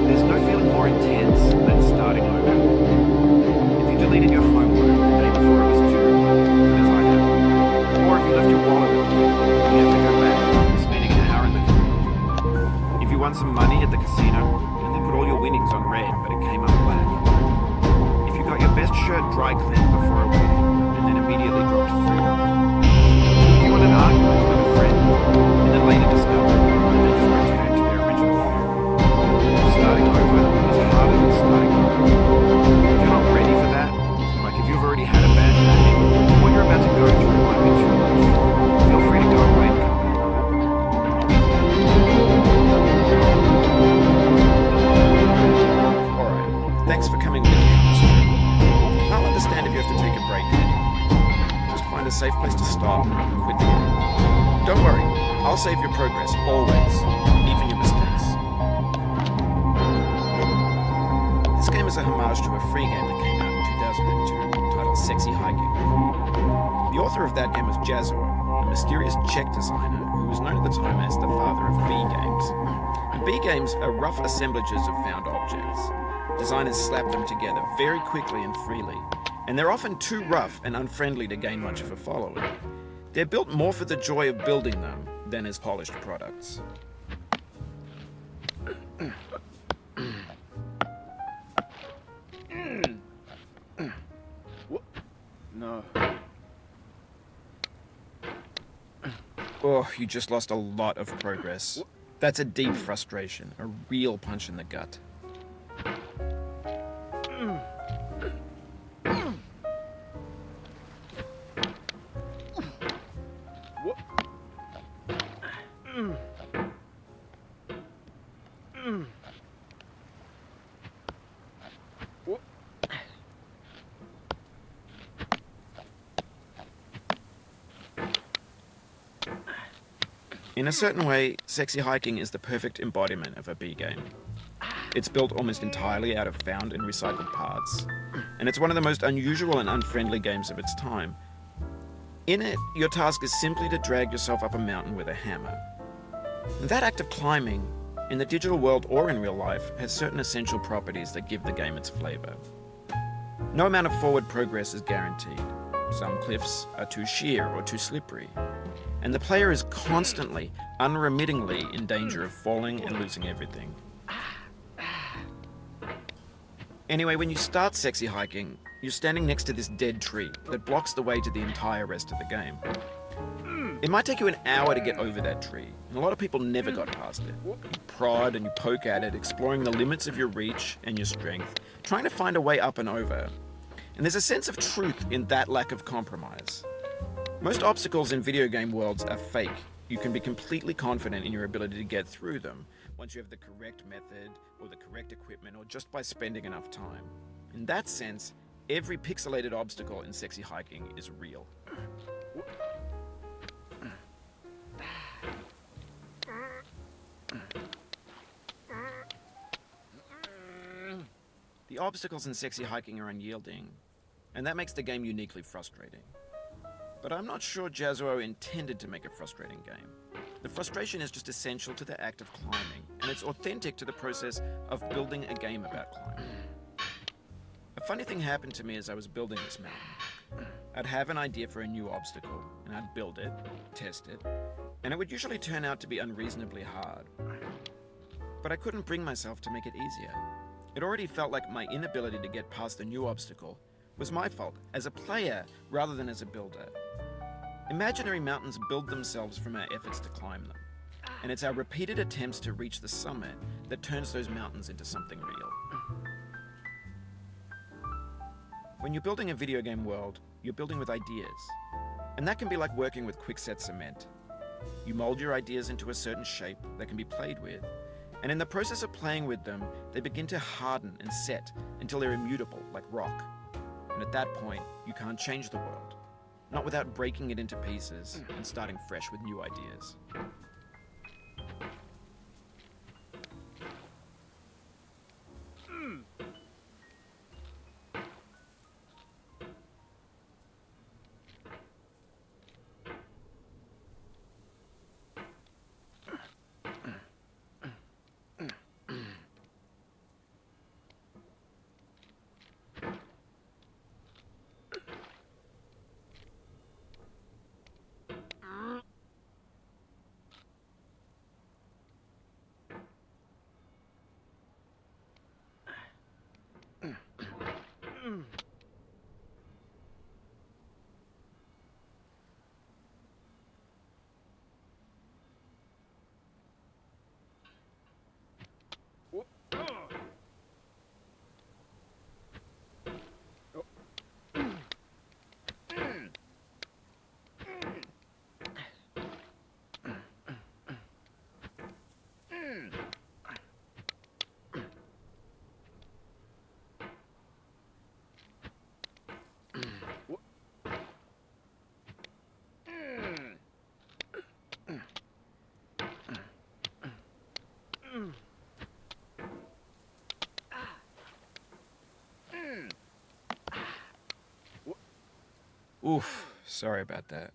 There's no feeling more intense than starting over. If you deleted your homework the day before it was due, as I have, or if you left your wallet at home, you have to go back after spending an hour in the car. If you won some money at the casino and then put all your winnings on red but it came up black. If you got your best shirt dry cleaned before a wedding and then immediately dropped $3. If you won an argument with a friend and then later discovered that they just returned to their original view. Starting over is harder than starting over. If you're not ready for that, like if you've already had a bad day, what you're about to go through might be too much. Feel free to go away and come back. Alright, thanks for coming with me. I'll understand if you have to take a break at any point. Just find a safe place to stop and quit the game. Don't worry, I'll save your progress, always, even your mistakes. This game is a homage to a free game that came out in 2002 titled Sexy Hiking. The author of that game was Jazzuo, a mysterious Czech designer who was known at the time as the father of B games. And B games are rough assemblages of found objects. Designers slap them together very quickly and freely, and they're often too rough and unfriendly to gain much of a following. They're built more for the joy of building them than as polished products. No. Oh, you just lost a lot of progress. That's a deep frustration, a real punch in the gut. In a certain way, Sexy Hiking is the perfect embodiment of a B game. It's built almost entirely out of found and recycled parts, and it's one of the most unusual and unfriendly games of its time. In it, your task is simply to drag yourself up a mountain with a hammer. And that act of climbing, in the digital world or in real life, has certain essential properties that give the game its flavor. No amount of forward progress is guaranteed. Some cliffs are too sheer or too slippery, and the player is constantly, unremittingly in danger of falling and losing everything. Anyway, when you start Sexy Hiking, you're standing next to this dead tree that blocks the way to the entire rest of the game. It might take you an hour to get over that tree, and a lot of people never got past it. You prod and you poke at it, exploring the limits of your reach and your strength, trying to find a way up and over. And there's a sense of truth in that lack of compromise. Most obstacles in video game worlds are fake. You can be completely confident in your ability to get through them once you have the correct method or the correct equipment or just by spending enough time. In that sense, every pixelated obstacle in Sexy Hiking is real. The obstacles in Sexy Hiking are unyielding, and that makes the game uniquely frustrating. But I'm not sure Jazzuo intended to make a frustrating game. The frustration is just essential to the act of climbing, and it's authentic to the process of building a game about climbing. A funny thing happened to me as I was building this mountain. I'd have an idea for a new obstacle, and I'd build it, test it, and it would usually turn out to be unreasonably hard. But I couldn't bring myself to make it easier. It already felt like my inability to get past the new obstacle was my fault as a player rather than as a builder. Imaginary mountains build themselves from our efforts to climb them. And it's our repeated attempts to reach the summit that turns those mountains into something real. When you're building a video game world, you're building with ideas. And that can be like working with quickset cement. You mold your ideas into a certain shape that can be played with, and in the process of playing with them, they begin to harden and set until they're immutable, like rock. And at that point, you can't change the world. Not without breaking it into pieces and starting fresh with new ideas. Oof, sorry about that.